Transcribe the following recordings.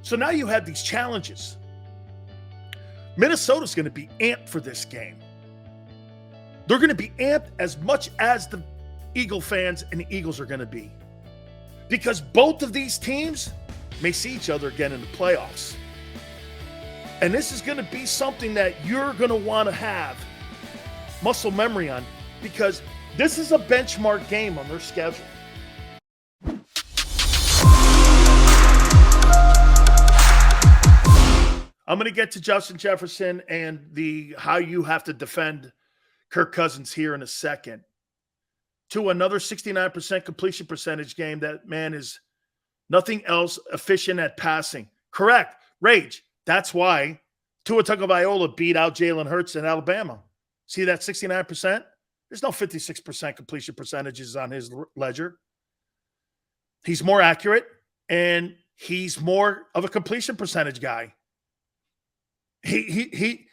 So now you have these challenges. Minnesota's going to be amped for this game. They're going to be amped as much as the Eagle fans and the Eagles are going to be. Because both of these teams may see each other again in the playoffs. And this is going to be something that you're going to want to have muscle memory on, because this is a benchmark game on their schedule. I'm going to get to Justin Jefferson and how you have to defend Kirk Cousins here in a second. To another 69% completion percentage game. That man is nothing else efficient at passing. Correct. Rage. That's why Tua Tagovailoa beat out Jalen Hurts in Alabama. See that 69%? There's no 56% completion percentages on his ledger. He's more accurate, and he's more of a completion percentage guy. He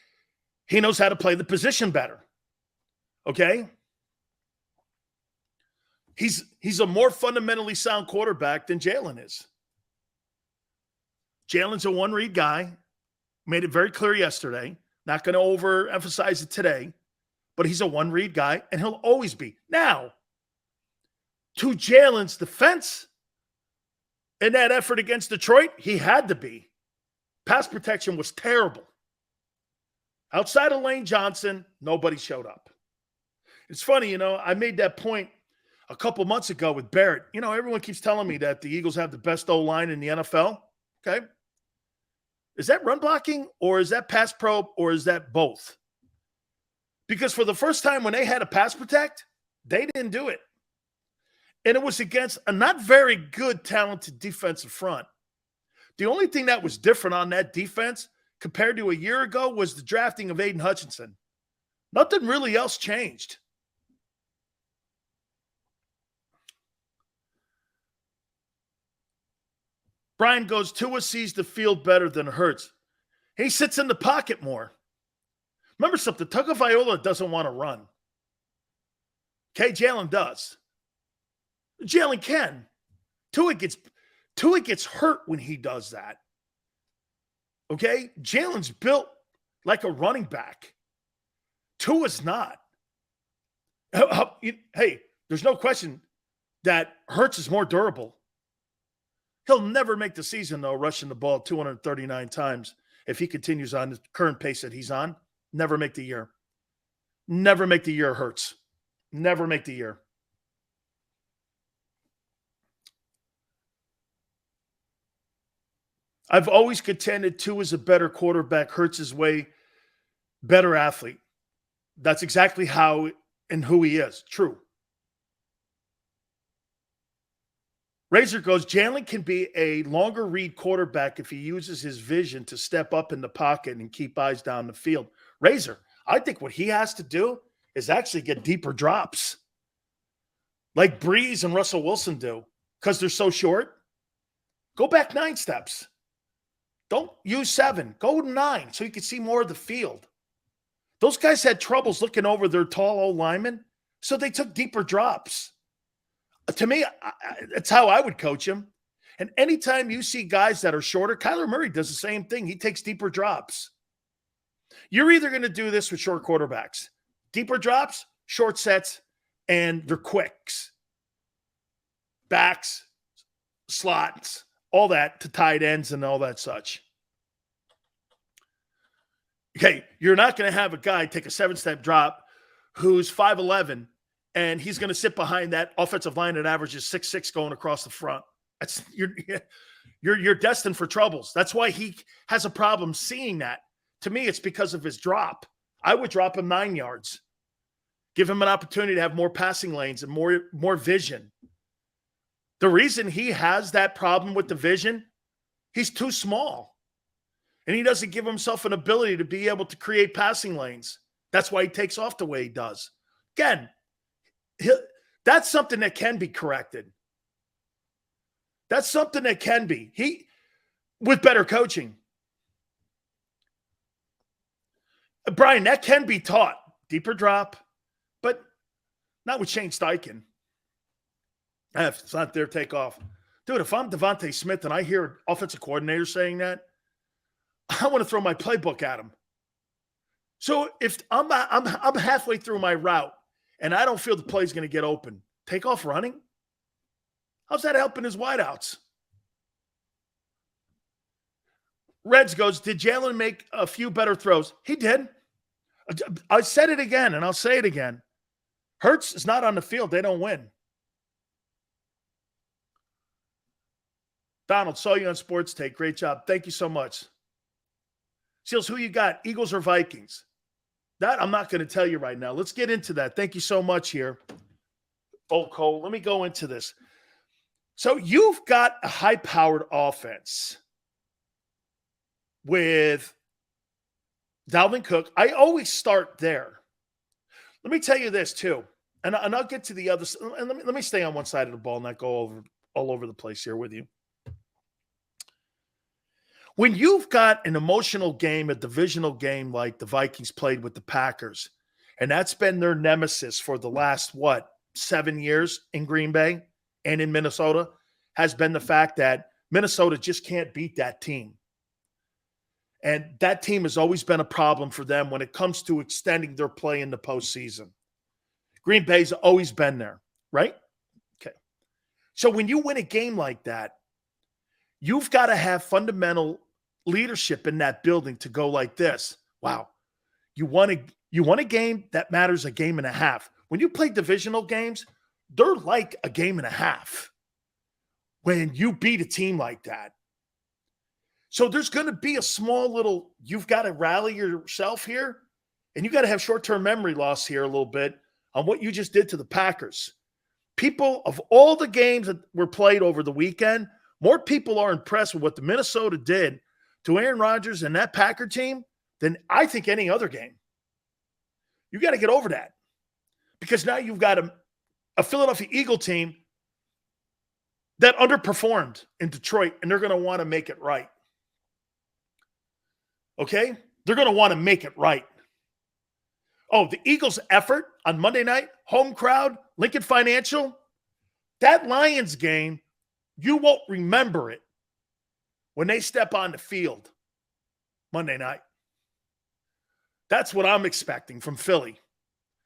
knows how to play the position better. Okay? He's a more fundamentally sound quarterback than Jalen is. Jalen's a one-read guy. Made it very clear yesterday. Not going to overemphasize it today. But he's a one-read guy, and he'll always be. Now, to Jalen's defense, in that effort against Detroit, he had to be. Pass protection was terrible. Outside of Lane Johnson, nobody showed up. It's funny, I made that point a couple months ago with Barrett. Everyone keeps telling me that the Eagles have the best O-line in the NFL. Okay. Is that run blocking, or is that pass probe, or is that both? Because for the first time when they had a pass protect, they didn't do it. And it was against a not very good, talented defensive front. The only thing that was different on that defense compared to a year ago was the drafting of Aiden Hutchinson. Nothing really else changed. Brian goes, Tua sees the field better than Hurts. He sits in the pocket more. Remember something, Tagovailoa doesn't want to run. Okay, Jalen does. Jalen can. Tua gets hurt when he does that. Okay? Jalen's built like a running back. Tua's not. Hey, there's no question that Hurts is more durable. He'll never make the season, though, rushing the ball 239 times if he continues on the current pace that he's on. Never make the year. Never make the year, Hurts. Never make the year. I've always contended Tua is a better quarterback. Hurts is way better athlete. That's exactly how and who he is. True. Razor goes, Jalen can be a longer read quarterback if he uses his vision to step up in the pocket and keep eyes down the field. Razor, I think what he has to do is actually get deeper drops like Breeze and Russell Wilson do because they're so short. Go back 9 steps. Don't use 7. Go 9 so you can see more of the field. Those guys had troubles looking over their tall old linemen, so they took deeper drops. To me, it's how I would coach him. And anytime you see guys that are shorter, Kyler Murray does the same thing. He takes deeper drops. You're either going to do this with short quarterbacks. Deeper drops, short sets, and they're quicks. Backs, slots, all that to tight ends and all that such. Okay, you're not going to have a guy take a 7-step drop who's 5'11", and he's going to sit behind that offensive line that averages 6'6" going across the front. That's you're destined for troubles. That's why he has a problem seeing that. To me, it's because of his drop. I would drop him 9 yards. Give him an opportunity to have more passing lanes and more vision. The reason he has that problem with the vision, he's too small. And he doesn't give himself an ability to be able to create passing lanes. That's why he takes off the way he does. Again, that's something that can be corrected. That's something that can be. With better coaching. Brian, that can be taught. Deeper drop, but not with Shane Steichen. If it's not there, take off. Dude, if I'm Devontae Smith and I hear an offensive coordinator saying that, I want to throw my playbook at him. So if I'm halfway through my route and I don't feel the play's going to get open, take off running? How's that helping his wideouts? Reds goes, did Jalen make a few better throws? He did. I said it again, and I'll say it again. Hurts is not on the field. They don't win. Donald, saw you on Sports Take. Great job. Thank you so much. Seals, who you got? Eagles or Vikings? That I'm not going to tell you right now. Let's get into that. Thank you so much here. Oh, Cole, let me go into this. So you've got a high-powered offense with Dalvin Cook. I always start there. Let me tell you this, too. And I'll get to the other – and let me stay on one side of the ball and not go all over the place here with you. When you've got an emotional game, a divisional game like the Vikings played with the Packers, and that's been their nemesis for the last, 7 years in Green Bay and in Minnesota, has been the fact that Minnesota just can't beat that team. And that team has always been a problem for them when it comes to extending their play in the postseason. Green Bay's always been there, right? Okay. So when you win a game like that, you've got to have fundamental leadership in that building to go like this. Wow. You won a game that matters a game and a half. When you play divisional games, they're like a game and a half when you beat a team like that. So there's going to be a small little, you've got to rally yourself here, and you got to have short-term memory loss here a little bit on what you just did to the Packers. People, of all the games that were played over the weekend, more people are impressed with what the Minnesota did to Aaron Rodgers and that Packer team than I think any other game. You got to get over that, because now you've got a Philadelphia Eagle team that underperformed in Detroit, and they're going to want to make it right. Okay? They're going to want to make it right. Oh, the Eagles' effort on Monday night, home crowd, Lincoln Financial, that Lions game, you won't remember it when they step on the field Monday night. That's what I'm expecting from Philly.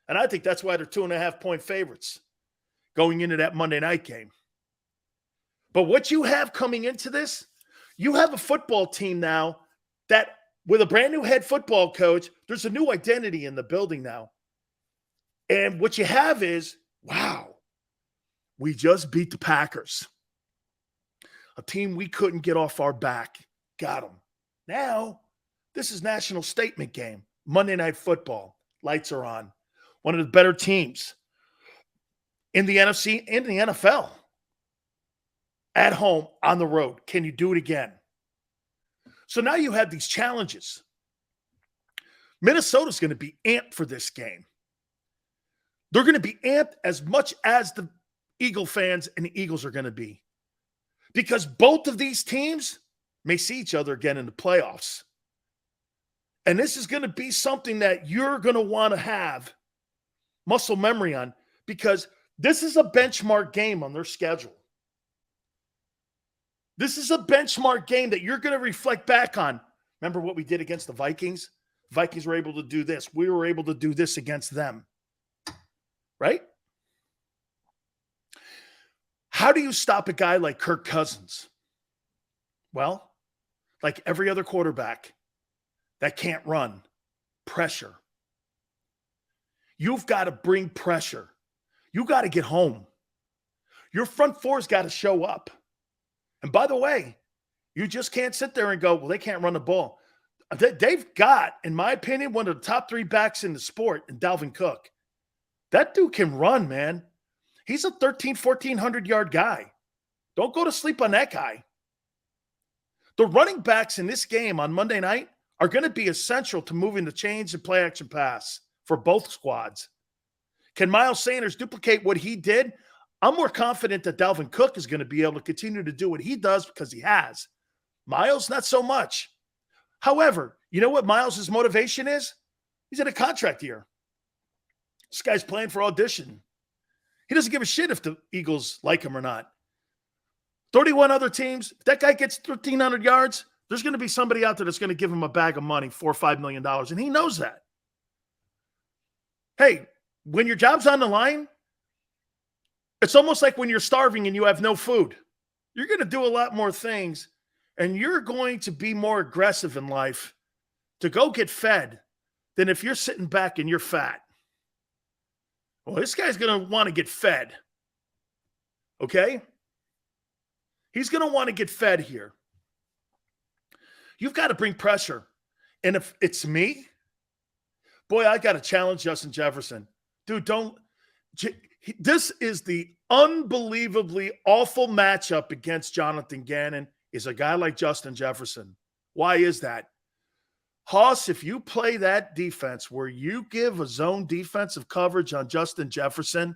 And I think that's why they're 2.5-point favorites going into that Monday night game. But what you have coming into this, you have a football team now that, with a brand new head football coach, there's a new identity in the building now. And what you have is, wow, we just beat the Packers. A team we couldn't get off our back. Got them. Now, this is national statement game. Monday Night Football. Lights are on. One of the better teams in the NFC and the NFL. At home, on the road. Can you do it again? So now you have these challenges. Minnesota's going to be amped for this game. They're going to be amped as much as the Eagle fans and the Eagles are going to be, because both of these teams may see each other again in the playoffs. And this is going to be something that you're going to want to have muscle memory on, because this is a benchmark game on their schedule. This is a benchmark game that you're going to reflect back on. Remember what we did against the Vikings? Vikings were able to do this. We were able to do this against them. Right? How do you stop a guy like Kirk Cousins? Well, like every other quarterback that can't run, pressure. You've got to bring pressure. You got to get home. Your front four's got to show up. And by the way, you just can't sit there and go, well, they can't run the ball. They've got, in my opinion, one of the top 3 backs in the sport in Dalvin Cook. That dude can run, man. He's a 1,400 guy. Don't go to sleep on that guy. The running backs in this game on Monday night are going to be essential to moving the chains and play action pass for both squads. Can Miles Sanders duplicate what he did? I'm more confident that Dalvin Cook is going to be able to continue to do what he does, because he has. Miles, not so much. However, you know what Miles' motivation is? He's in a contract year. This guy's playing for audition. He doesn't give a shit if the Eagles like him or not. 31 other teams. If that guy gets 1,300 yards, there's going to be somebody out there that's going to give him a bag of money, $4 or $5 million, and he knows that. Hey, when your job's on the line, it's almost like when you're starving and you have no food. You're going to do a lot more things, and you're going to be more aggressive in life to go get fed than if you're sitting back and you're fat. Well, this guy's going to want to get fed. Okay? He's going to want to get fed here. You've got to bring pressure. And if it's me, boy, I got to challenge Justin Jefferson. Dude, this is the unbelievably awful matchup against Jonathan Gannon is a guy like Justin Jefferson. Why is that? Hoss, if you play that defense where you give a zone defensive coverage on Justin Jefferson,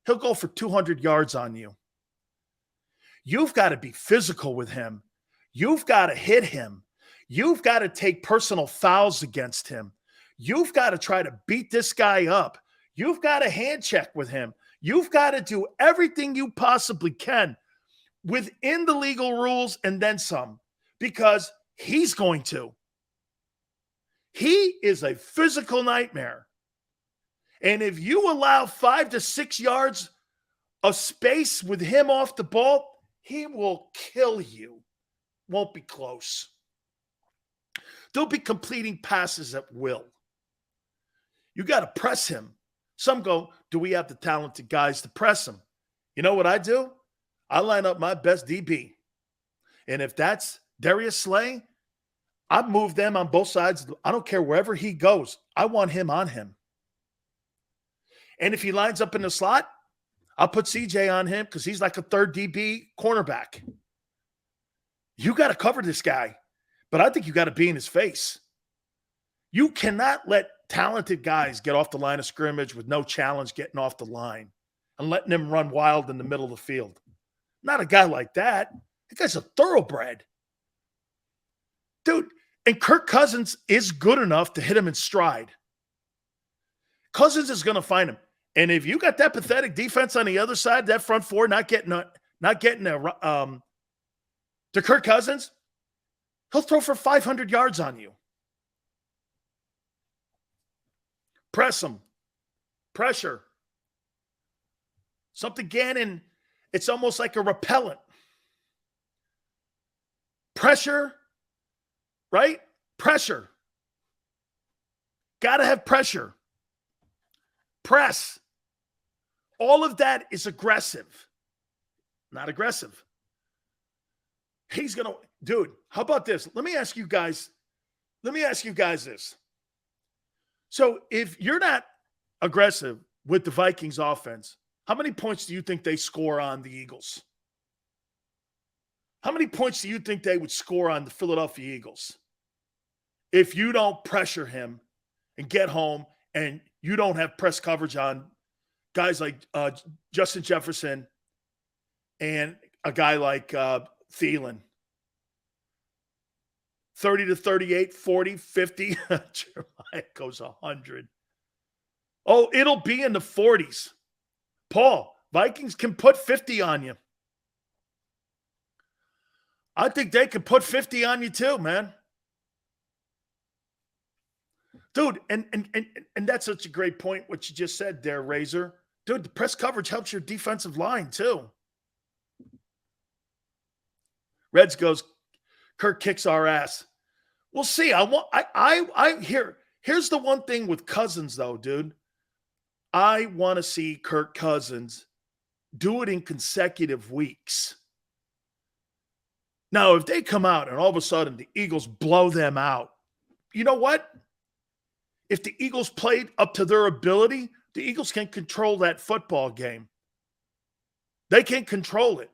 he'll go for 200 yards on you. You've got to be physical with him. You've got to hit him. You've got to take personal fouls against him. You've got to try to beat this guy up. You've got to hand check with him. You've got to do everything you possibly can within the legal rules and then some, because he's going to. He is a physical nightmare. And if you allow 5 to 6 yards of space with him off the ball, he will kill you. Won't be close. They'll be completing passes at will. You got to press him. Some go, do we have the talented guys to press him? You know what I do? I line up my best DB. And if that's Darius Slay, I move them on both sides. I don't care wherever he goes. I want him on him. And if he lines up in the slot, I'll put CJ on him because he's like a third DB cornerback. You got to cover this guy, but I think you got to be in his face. You cannot let talented guys get off the line of scrimmage with no challenge getting off the line and letting them run wild in the middle of the field. Not a guy like that. That guy's a thoroughbred. Dude, and Kirk Cousins is good enough to hit him in stride. Cousins is going to find him. And if you got that pathetic defense on the other side, that front four not getting to Kirk Cousins, he'll throw for 500 yards on you. Press him. Pressure. Something Gannon, it's almost like a repellent. Pressure, right? Pressure. Got to have pressure. Press. All of that is aggressive. Not aggressive. He's going to, dude, how about this? Let me ask you guys this. So if you're not aggressive with the Vikings offense, how many points do you think they score on the Eagles? How many points do you think they would score on the Philadelphia Eagles if you don't pressure him and get home and you don't have press coverage on guys like Justin Jefferson and a guy like Thielen? 30 to 38, 40, 50. Jeremiah goes 100. Oh, it'll be in the 40s. Paul, Vikings can put 50 on you. I think they could put 50 on you too, man. Dude, and that's such a great point, what you just said there, Razor. Dude, the press coverage helps your defensive line too. Reds goes, Kirk kicks our ass. We'll see. Here's the one thing with Cousins, though, dude. I want to see Kirk Cousins do it in consecutive weeks. Now, if they come out and all of a sudden the Eagles blow them out, you know what? If the Eagles played up to their ability, the Eagles can control that football game. They can control it,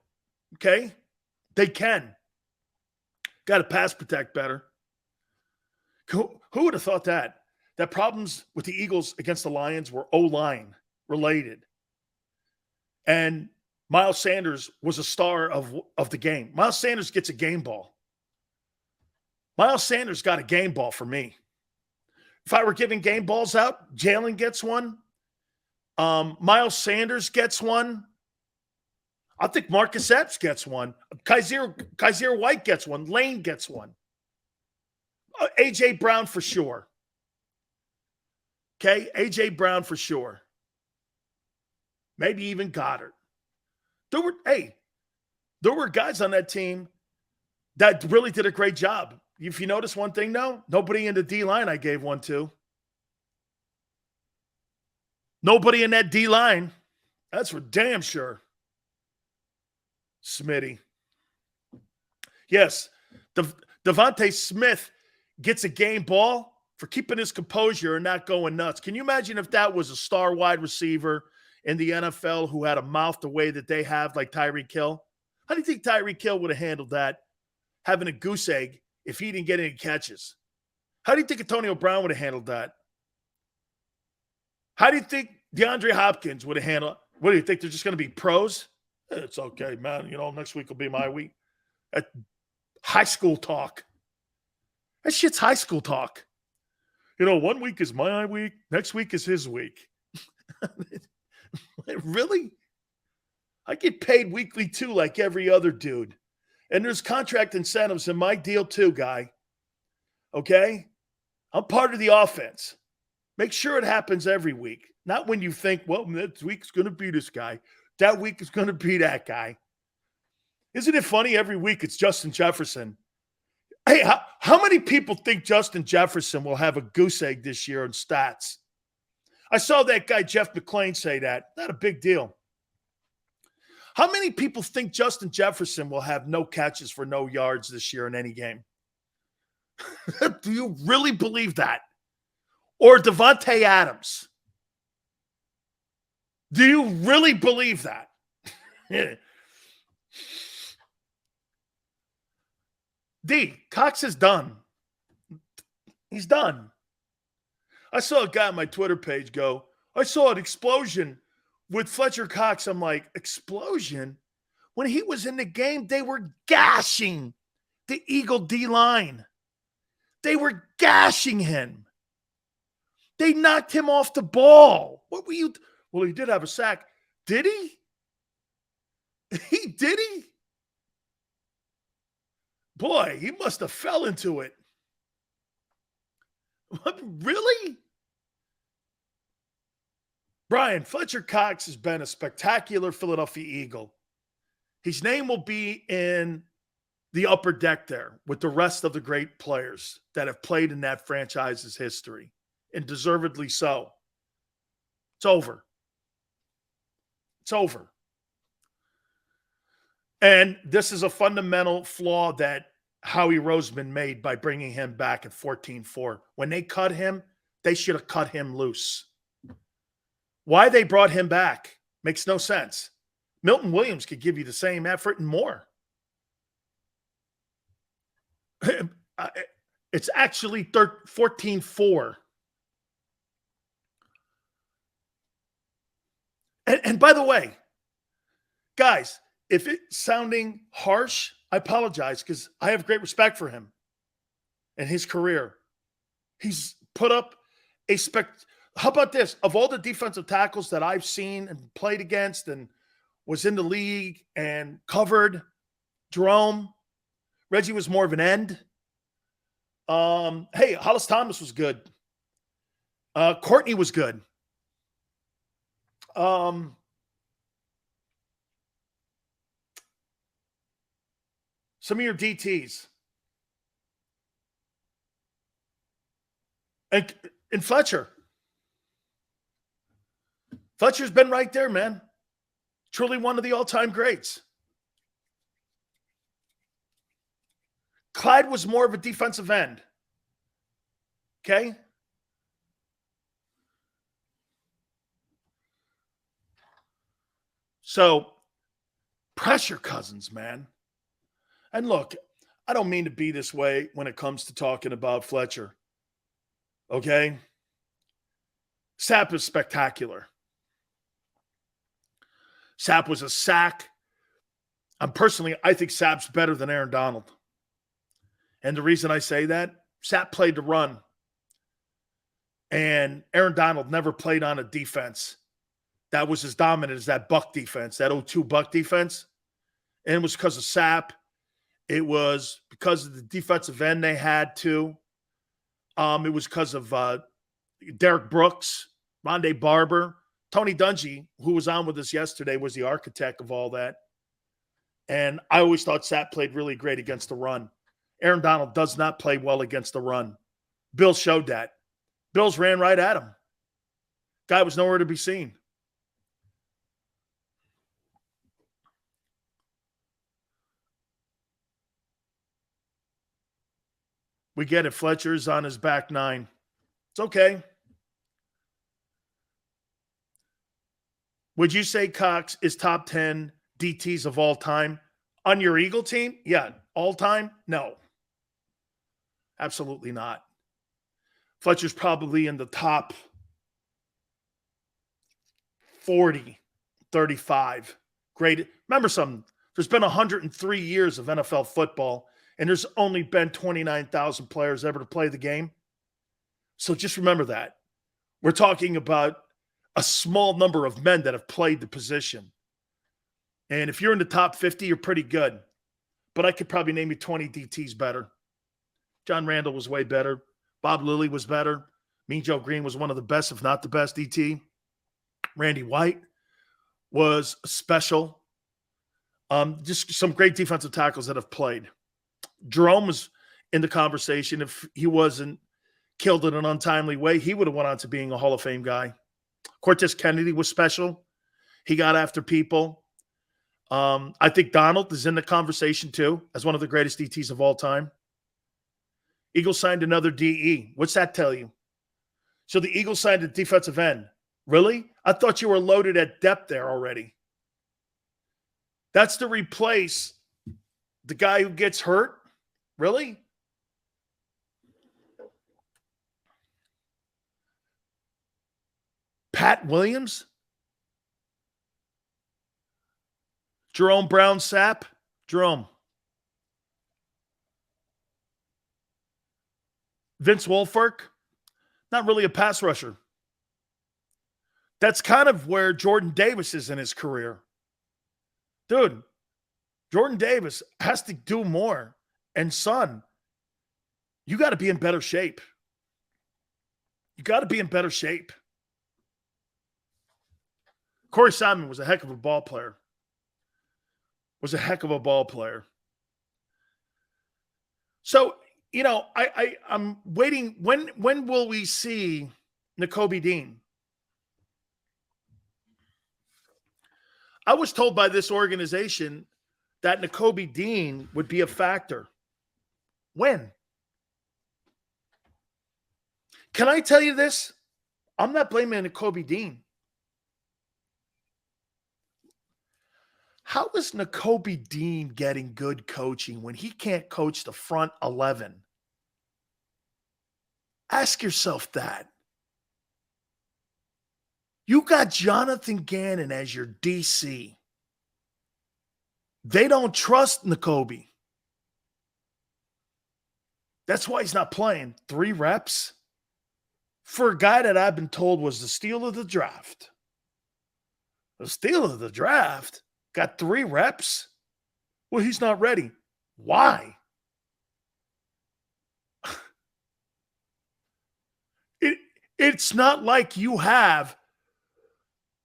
okay? They can. Got to pass protect better. Who would have thought that? That problems with the Eagles against the Lions were O-line related. And Miles Sanders was a star of the game. Miles Sanders gets a game ball. Miles Sanders got a game ball for me. If I were giving game balls out, Jalen gets one. Miles Sanders gets one. I think Marcus Epps gets one. Kaiser White gets one. Lane gets one. A.J. Brown for sure. Okay? A.J. Brown for sure. Maybe even Goddard. There were guys on that team that really did a great job. If you notice one thing, though, nobody in the D-line I gave one to. Nobody in that D-line. That's for damn sure. Smitty. Yes, Devontae Smith gets a game ball for keeping his composure and not going nuts. Can you imagine if that was a star wide receiver in the NFL who had a mouth the way that they have, like Tyreek Hill? How do you think Tyreek Hill would have handled that, having a goose egg, if he didn't get any catches? How do you think Antonio Brown would have handled that? How do you think DeAndre Hopkins would have handled it? What do you think? They're just going to be pros? It's okay, man. Next week will be my week. High school talk. That shit's high school talk. 1 week is my week. Next week is his week. Really? I get paid weekly too, like every other dude. And there's contract incentives in my deal too, guy. Okay? I'm part of the offense. Make sure it happens every week. Not when you think, well, this week's going to be this guy. That week is going to be that guy. Isn't it funny? Every week it's Justin Jefferson. Hey, how many people think Justin Jefferson will have a goose egg this year in stats? I saw that guy, Jeff McClain, say that. Not a big deal. How many people think Justin Jefferson will have no catches for no yards this year in any game? Do you really believe that? Or Devontae Adams? Do you really believe that? Cox is done. He's done. I saw a guy on my Twitter page go, I saw an explosion with Fletcher Cox. I'm like, explosion? When he was in the game, they were gashing the Eagle D-line. They were gashing him. They knocked him off the ball. What were you? Well, he did have a sack. Did he? Did he? Boy, he must have fell into it. What, really? Brian, Fletcher Cox has been a spectacular Philadelphia Eagle. His name will be in the upper deck there with the rest of the great players that have played in that franchise's history, and deservedly so. It's over. It's over. And this is a fundamental flaw that Howie Roseman made by bringing him back at 14-4. When they cut him, they should have cut him loose. Why they brought him back makes no sense. Milton Williams could give you the same effort and more. It's actually 14-4. And by the way, guys, if it's sounding harsh, I apologize because I have great respect for him and his career. He's put up a How about this? Of all the defensive tackles that I've seen and played against and was in the league and covered, Jerome, Reggie was more of an end. Hey, Hollis Thomas was good. Courtney was good. Some of your DTs. And Fletcher. Fletcher's been right there, man. Truly one of the all-time greats. Clyde was more of a defensive end. Okay? So, pressure Cousins, man. And look, I don't mean to be this way when it comes to talking about Fletcher. Okay? Sapp is spectacular. Sapp was a sack. I think Sapp's better than Aaron Donald. And the reason I say that, Sapp played to run. And Aaron Donald never played on a defense that was as dominant as that Buck defense, that 0-2 Buck defense. And it was because of Sapp. It was because of the defensive end they had too. It was because of Derek Brooks, Rondé Barber, Tony Dungy, who was on with us yesterday, was the architect of all that. And I always thought Sapp played really great against the run. Aaron Donald does not play well against the run. Bill showed that. Bills ran right at him. Guy was nowhere to be seen. We get it. Fletcher's on his back nine. It's okay. Would you say Cox is top 10 DTs of all time on your Eagle team? Yeah. All time? No. Absolutely not. Fletcher's probably in the top 40, 35. Great. Remember something. There's been 103 years of NFL football, and there's only been 29,000 players ever to play the game. So just remember that. We're talking about a small number of men that have played the position. And if you're in the top 50, you're pretty good. But I could probably name you 20 DTs better. John Randall was way better. Bob Lilly was better. Mean Joe Green was one of the best, if not the best DT. Randy White was special. Just some great defensive tackles that have played. Jerome was in the conversation. If he wasn't killed in an untimely way, he would have went on to being a Hall of Fame guy. Cortez Kennedy was special. He got after people. I think Donald is in the conversation too as one of the greatest DTs of all time. Eagles signed another DE. What's that tell you? So the Eagles signed a defensive end. Really? I thought you were loaded at depth there already. That's to replace the guy who gets hurt? Really? Pat Williams? Jerome Brown Sapp? Jerome. Vince Wilfork? Not really a pass rusher. That's kind of where Jordan Davis is in his career. Dude, Jordan Davis has to do more. And son, you got to be in better shape. You got to be in better shape. Corey Simon was a heck of a ball player. So, I'm waiting. When will we see Nakobe Dean? I was told by this organization that Nakobe Dean would be a factor. When? Can I tell you this? I'm not blaming Nakobe Dean. How is Nakobe Dean getting good coaching when he can't coach the front 11? Ask yourself that. You got Jonathan Gannon as your DC. They don't trust Nakobe. That's why he's not playing. 3 reps for a guy that I've been told was the steal of the draft. The steal of the draft? Got 3 reps? Well, he's not ready. Why? It's not like you have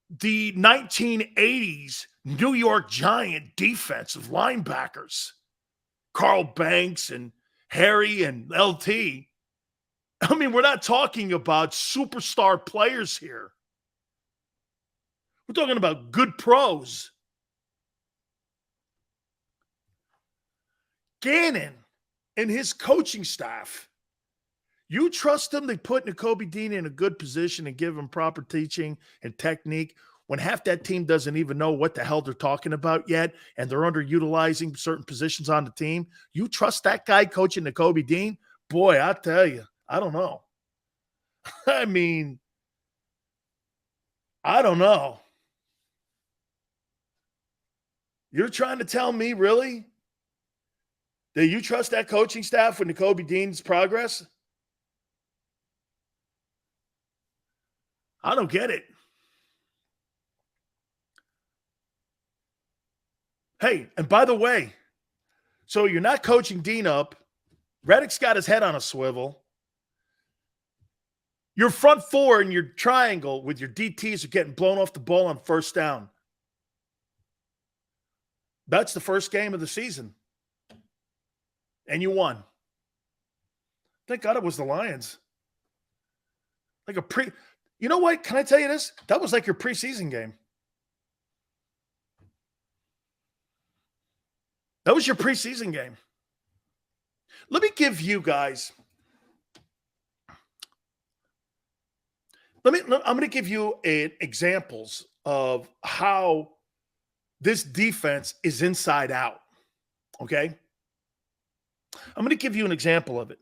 the 1980s New York Giant defensive linebackers, Carl Banks and Harry and LT. I mean, we're not talking about superstar players here. We're talking about good pros. Gannon and his coaching staff, you trust them to put Nakobe Dean in a good position and give him proper teaching and technique when half that team doesn't even know what the hell they're talking about yet and they're underutilizing certain positions on the team? You trust that guy coaching Nakobe Dean? Boy, I tell you, I don't know. I mean, I don't know. You're trying to tell me, really, that you trust that coaching staff with Nakobe Dean's progress? I don't get it. Hey, and by the way, so you're not coaching Dean up. Reddick's got his head on a swivel. Your front four and your triangle with your DTs are getting blown off the ball on first down. That's the first game of the season. And you won. Thank God it was the Lions. You know what? Can I tell you this? That was like your preseason game. That was your preseason game. Let me give you guys. I'm going to give you examples of how this defense is inside out. Okay? I'm going to give you an example of it.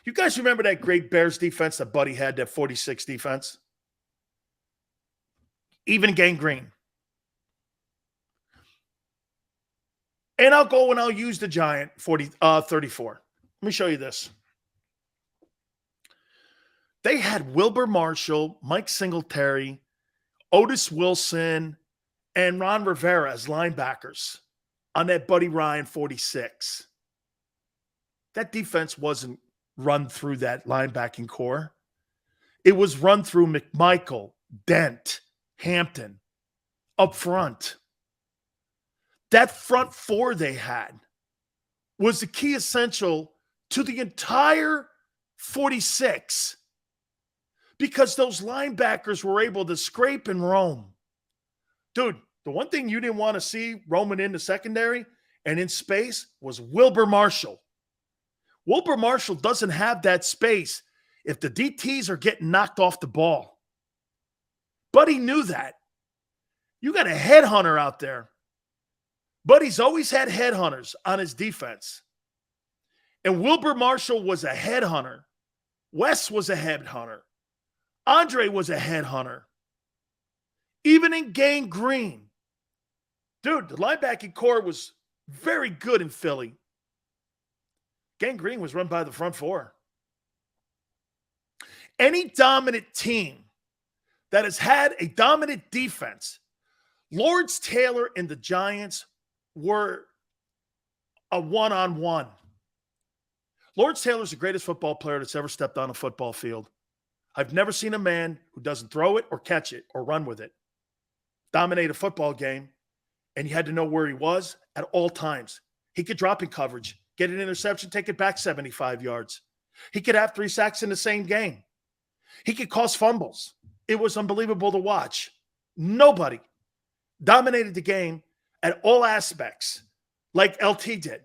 You guys remember that great Bears defense that Buddy had, that 46 defense? Even Gang Green. And I'll go and I'll use the Giant 34. Let me show you this. They had Wilbur Marshall, Mike Singletary, Otis Wilson, and Ron Rivera as linebackers on that Buddy Ryan 46. That defense wasn't run through that linebacking core. It was run through McMichael, Dent, Hampton, up front. That front four they had was the key essential to the entire 46 because those linebackers were able to scrape and roam. Dude, the one thing you didn't want to see roaming in the secondary and in space was Wilbur Marshall. Wilbur Marshall doesn't have that space if the DTs are getting knocked off the ball. Buddy knew that. You got a headhunter out there. Buddy's always had headhunters on his defense. And Wilbur Marshall was a headhunter. Wes was a headhunter. Andre was a headhunter. Even in Gang Green. Dude, the linebacking core was very good in Philly. Gang Green was run by the front four. Any dominant team that has had a dominant defense, Lawrence Taylor and the Giants were a one-on-one. Lawrence Taylor's the greatest football player that's ever stepped on a football field. I've never seen a man who doesn't throw it or catch it or run with it dominate a football game, and you had to know where he was at all times. He could drop in coverage, get an interception, take it back 75 yards. He could have 3 sacks in the same game. He could cause fumbles. It was unbelievable to watch. Nobody dominated the game at all aspects like LT did.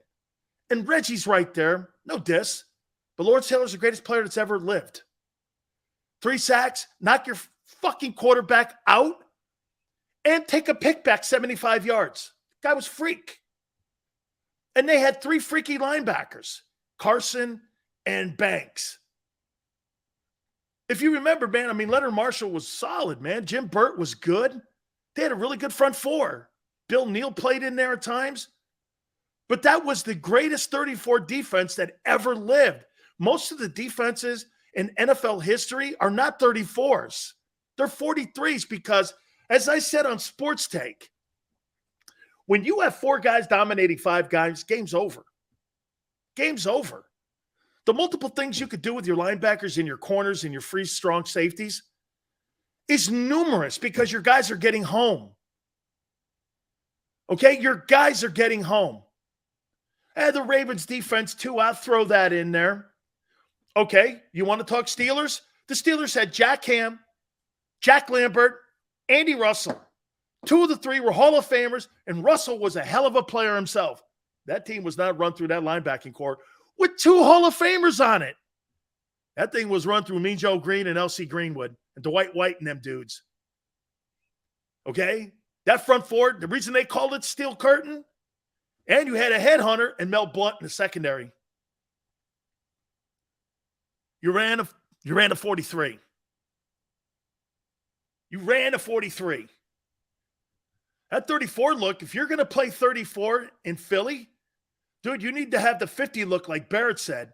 And Reggie's right there. No diss. But Lawrence Taylor's the greatest player that's ever lived. 3 sacks, knock your fucking quarterback out, and take a pick back 75 yards. Guy was freak. And they had 3 freaky linebackers, Carson and Banks. If you remember, man, I mean, Leonard Marshall was solid, man. Jim Burt was good. They had a really good front four. Bill Neal played in there at times. But that was the greatest 34 defense that ever lived. Most of the defenses in NFL history are not 34s. They're 43s because, as I said on Sports Take, when you have 4 guys dominating 5 guys, game's over. Game's over. The multiple things you could do with your linebackers and your corners and your free, strong safeties is numerous because your guys are getting home. Okay? Your guys are getting home. The Ravens defense, too, I'll throw that in there. Okay, you want to talk Steelers? The Steelers had Jack Ham, Jack Lambert, Andy Russell. 2 of the 3 were Hall of Famers, and Russell was a hell of a player himself. That team was not run through that linebacking core with 2 Hall of Famers on it. That thing was run through Mean Joe Green and L.C. Greenwood and Dwight White and them dudes. Okay? That front four, the reason they called it Steel Curtain, and you had a headhunter and Mel Blount in the secondary. You ran a 43. You ran a 43. That 34 look, if you're going to play 34 in Philly, dude, you need to have the 50 look like Barrett said.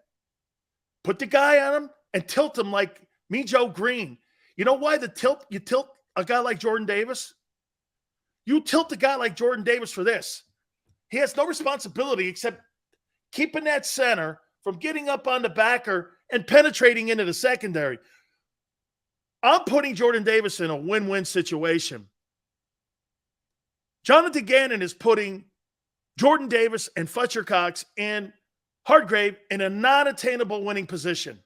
Put the guy on him and tilt him like Mean Joe Green. You know why you tilt a guy like Jordan Davis? You tilt a guy like Jordan Davis for this. He has no responsibility except keeping that center from getting up on the backer and penetrating into the secondary. I'm putting Jordan Davis in a win-win situation. Jonathan Gannon is putting Jordan Davis and Fletcher Cox and Hargrave in a non-attainable winning position.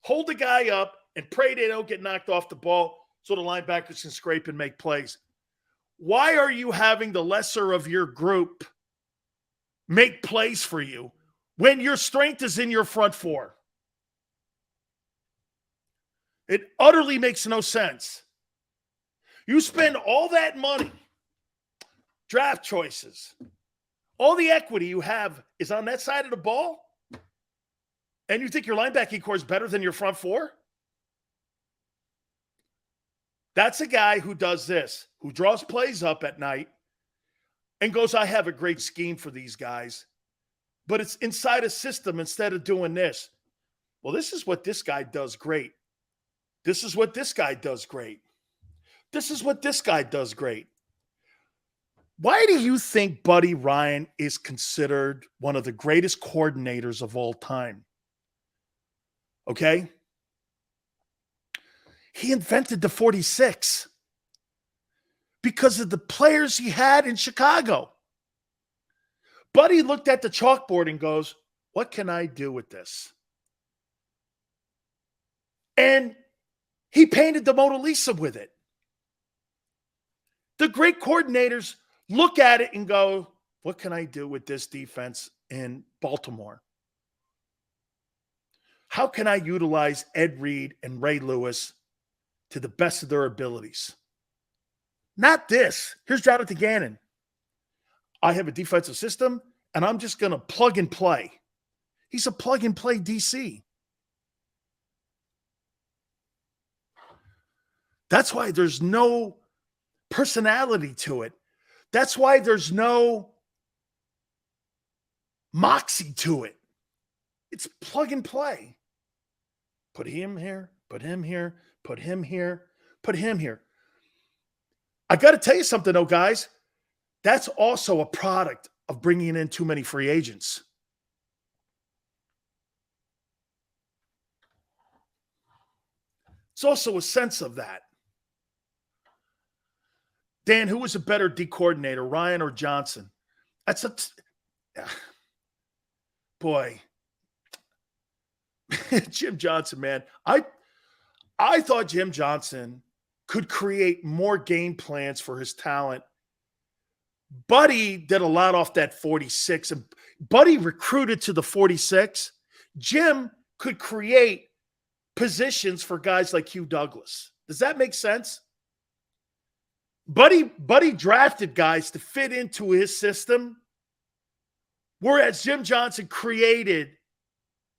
Hold the guy up and pray they don't get knocked off the ball so the linebackers can scrape and make plays. Why are you having the lesser of your group make plays for you when your strength is in your front four? It utterly makes no sense. You spend all that money, draft choices, all the equity you have is on that side of the ball, and you think your linebacking core is better than your front four? That's a guy who does this, who draws plays up at night and goes, I have a great scheme for these guys, but it's inside a system instead of doing this. Well, this is what this guy does great. This is what this guy does great. This is what this guy does great. Why do you think Buddy Ryan is considered one of the greatest coordinators of all time? Okay? He invented the 46 because of the players he had in Chicago. Buddy looked at the chalkboard and goes, what can I do with this? And he painted the Mona Lisa with it. The great coordinators look at it and go, what can I do with this defense in Baltimore? How can I utilize Ed Reed and Ray Lewis to the best of their abilities? Not this. Here's Jonathan Gannon. I have a defensive system, and I'm just going to plug and play. He's a plug and play DC. That's why there's no personality to it. That's why there's no moxie to it. It's plug and play. Put him here, put him here, put him here, put him here. I got to tell you something, though, guys. That's also a product of bringing in too many free agents. It's also a sense of that. Dan, who was a better D coordinator, Ryan or Johnson? That's a boy. Jim Johnson, man. I thought Jim Johnson could create more game plans for his talent. Buddy did a lot off that 46, and Buddy recruited to the 46. Jim could create positions for guys like Hugh Douglas. Does that make sense? Buddy drafted guys to fit into his system, whereas Jim Johnson created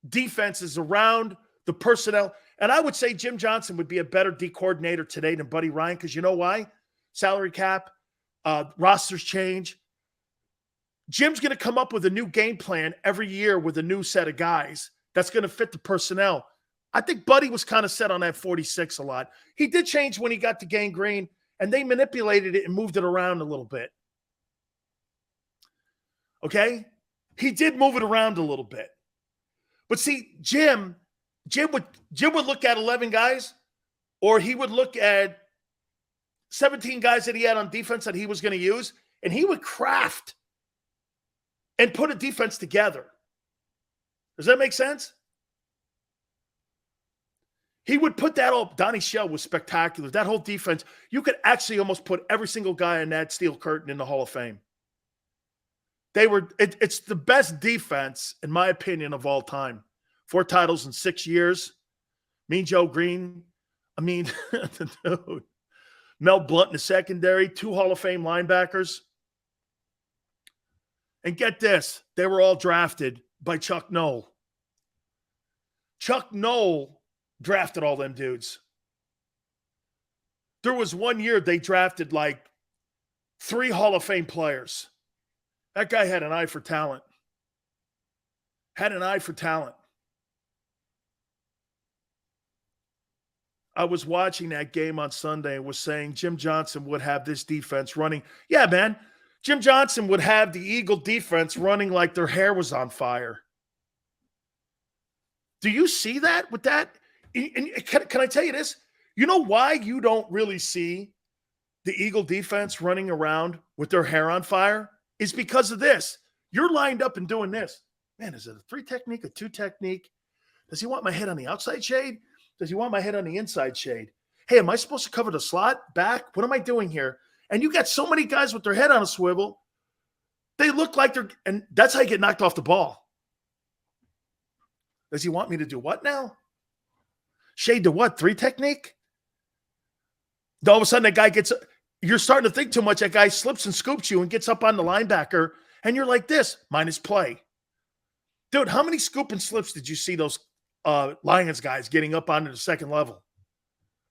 defenses around the personnel. And I would say Jim Johnson would be a better D coordinator today than Buddy Ryan, because you know why? Salary cap, rosters change. Jim's going to come up with a new game plan every year with a new set of guys that's going to fit the personnel. I think Buddy was kind of set on that 46 a lot. He did change when he got to Gang Green, and they manipulated it and moved it around a little bit. Okay? He did move it around a little bit. But see, Jim would look at 11 guys, or he would look at 17 guys that he had on defense that he was going to use, and he would craft and put a defense together. Does that make sense? He would put that all. Donnie Shell was spectacular. That whole defense, you could actually almost put every single guy in that steel curtain in the Hall of Fame. It's the best defense, in my opinion, of all time. 4 titles in 6 years. Mean Joe Green. I mean, dude. Mel Blount in the secondary. 2 Hall of Fame linebackers. And get this, they were all drafted by Chuck Noll. Chuck Noll drafted all them dudes. There was one year they drafted like 3 Hall of Fame players. That guy had an eye for talent. Had an eye for talent. I was watching that game on Sunday and was saying Jim Johnson would have this defense running. Yeah, man. Jim Johnson would have the Eagle defense running like their hair was on fire. Do you see that with that? And can I tell you this? You know why you don't really see the Eagle defense running around with their hair on fire? Is because of this. You're lined up and doing this. Man, is it a 3 technique, a 2 technique? Does he want my head on the outside shade? Does he want my head on the inside shade? Hey, am I supposed to cover the slot back? What am I doing here? And you got so many guys with their head on a swivel. They look like they're, and that's how you get knocked off the ball. Does he want me to do what now? Shade to what? 3 technique? All of a sudden, that guy gets, you're starting to think too much. That guy slips and scoops you and gets up on the linebacker, and you're like this, minus play. Dude, how many scoop and slips did you see those Lions guys getting up onto the second level?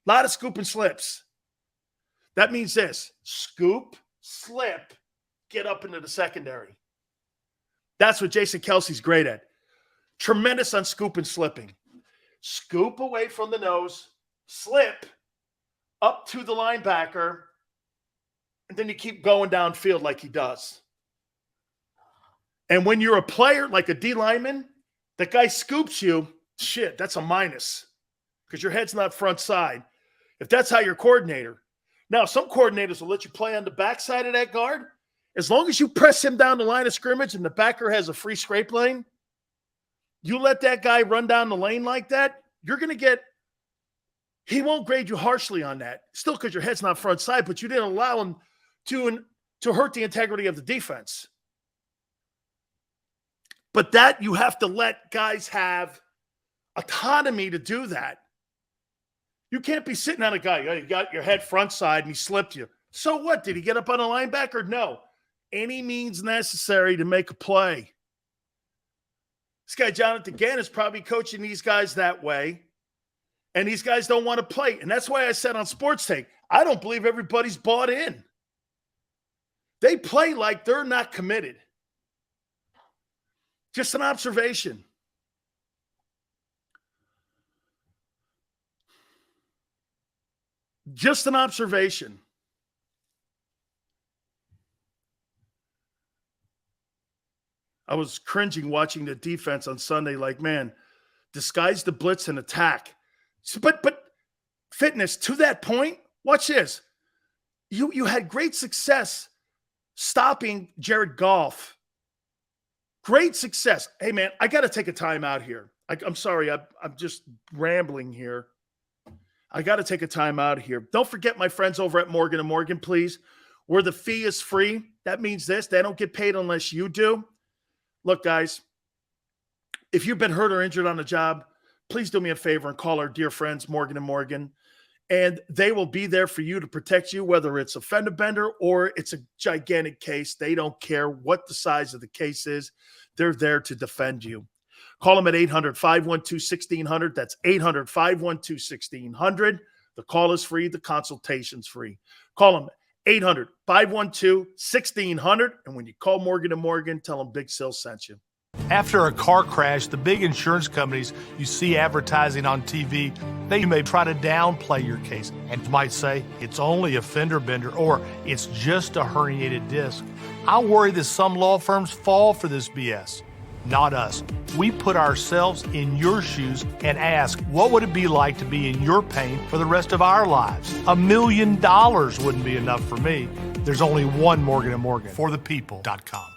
A lot of scoop and slips. That means this: scoop, slip, get up into the secondary. That's what Jason Kelsey's great at. Tremendous on scoop and slipping. Scoop away from the nose, slip up to the linebacker, and then you keep going downfield like he does. And when you're a player like a D lineman, that guy scoops you, shit, that's a minus because your head's not front side. If that's how your coordinator. Now, some coordinators will let you play on the backside of that guard. As long as you press him down the line of scrimmage and the backer has a free scrape lane, you let that guy run down the lane like that, you're going to get – he won't grade you harshly on that. Still because your head's not front side, but you didn't allow him to hurt the integrity of the defense. But that you have to let guys have autonomy to do that. You can't be sitting on a guy. You got your head front side and he slipped you. So what? Did he get up on a linebacker? No. Any means necessary to make a play. This guy, Jonathan Gann, is probably coaching these guys that way. And these guys don't want to play. And that's why I said on Sports Take, I don't believe everybody's bought in. They play like they're not committed. Just an observation. Just an observation. I was cringing watching the defense on Sunday like, man, disguise the blitz and attack. But fitness, to that point, watch this. You had great success stopping Jared Goff. Great success. Hey, man, I got to take a time out here. I'm sorry. I'm just rambling here. I got to take a time out here. Don't forget my friends over at Morgan & Morgan, please. Where the fee is free, that means this. They don't get paid unless you do. Look, guys, if you've been hurt or injured on the job, please do me a favor and call our dear friends, Morgan & Morgan. And they will be there for you to protect you, whether it's a fender bender or it's a gigantic case. They don't care what the size of the case is. They're there to defend you. Call them at 800-512-1600. That's 800-512-1600. The call is free. The consultation's free. Call them 800-512-1600. And when you call Morgan & Morgan, tell them Big Sil sent you. After a car crash, the big insurance companies you see advertising on TV, they may try to downplay your case and might say it's only a fender bender or it's just a herniated disc. I worry that some law firms fall for this BS. Not us. We put ourselves in your shoes and ask, what would it be like to be in your pain for the rest of our lives? $1 million wouldn't be enough for me. There's only one Morgan & Morgan. ForThePeople.com.